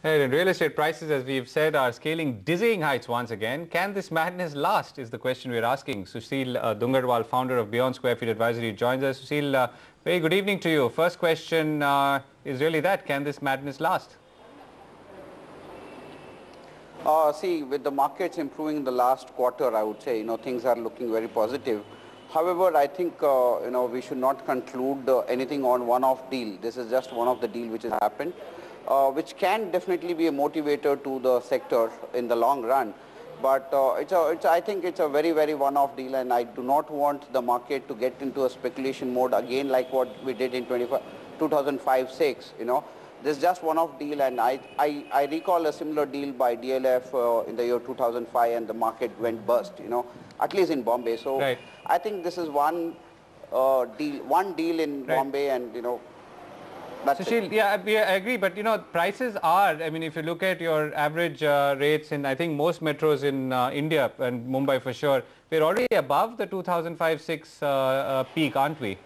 Hey, real estate prices, as we've said, are scaling dizzying heights once again. Can this madness last, is the question we're asking. Susil Dungarwal, founder of Beyond Square Feet Advisory, joins us. Susil, very good evening to you. First question is really that, can this madness last? See, with the markets improving in the last quarter, I would say, things are looking very positive. However, I think, we should not conclude anything on one-off deal. This is just one of the deal which has happened, which can definitely be a motivator to the sector in the long run. But I think it's a very, very one-off deal, and I do not want the market to get into a speculation mode again like what we did in 2005-06, This is just one-off deal, and I recall a similar deal by DLF in the year 2005, and the market went bust, at least in Bombay. So right. I think this is one deal in right. Bombay, and that's Sushil, it. yeah, I agree, but prices are, I mean, if you look at your average rates in, I think, most metros in India and Mumbai for sure, we're already above the 2005-06 peak, aren't we?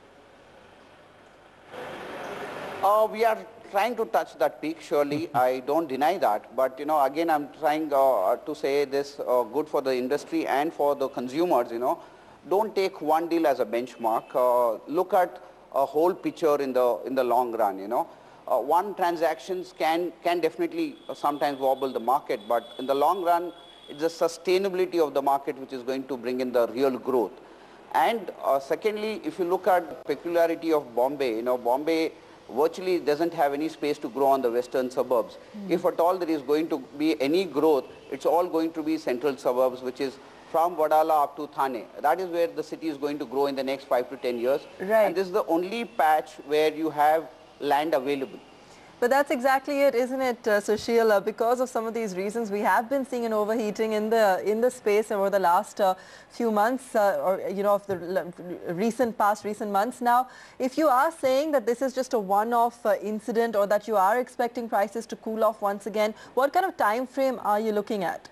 We are trying to touch that peak, surely. I don't deny that. But, again, I'm trying to say this good for the industry and for the consumers, Don't take one deal as a benchmark. Look at a whole picture in the long run, One transactions can definitely sometimes wobble the market, but in the long run, it's the sustainability of the market which is going to bring in the real growth. And secondly, if you look at the peculiarity of Bombay, Bombay virtually doesn't have any space to grow on the western suburbs. If at all there is going to be any growth, it's all going to be central suburbs, which is from Wadala up to Thane. That is where the city is going to grow in the next 5 to 10 years. Right. And this is the only patch where you have land available. But that's exactly it, isn't it, Sushil? Because of some of these reasons, we have been seeing an overheating in the space over the last few months, of the recent months. Now, if you are saying that this is just a one-off incident, or that you are expecting prices to cool off once again, what kind of time frame are you looking at?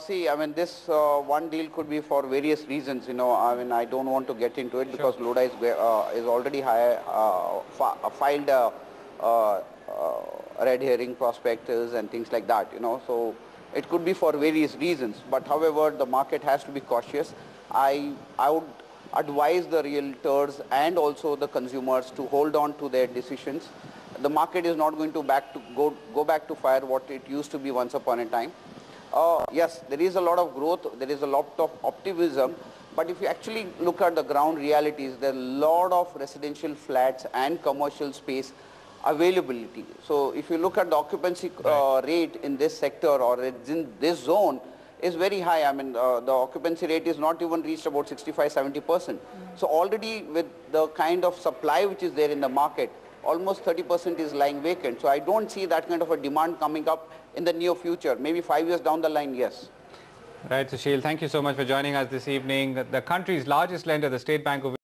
See, I mean, this one deal could be for various reasons, I mean, I don't want to get into it because Lodha is already filed red herring prospectus and things like that, So it could be for various reasons. But however, the market has to be cautious. I would advise the realtors and also the consumers to hold on to their decisions. The market is not going to go back to fire what it used to be once upon a time. Yes, there is a lot of growth, there is a lot of optimism, but if you actually look at the ground realities, there are a lot of residential flats and commercial space availability. So if you look at the occupancy rate in this sector or in this zone is very high. I mean, the occupancy rate is not even reached about 65–70%. So already with the kind of supply which is there in the market, almost 30% is lying vacant. So I don't see that kind of a demand coming up in the near future. Maybe 5 years down the line, yes. Right, Sushil, thank you so much for joining us this evening. The country's largest lender, the State Bank of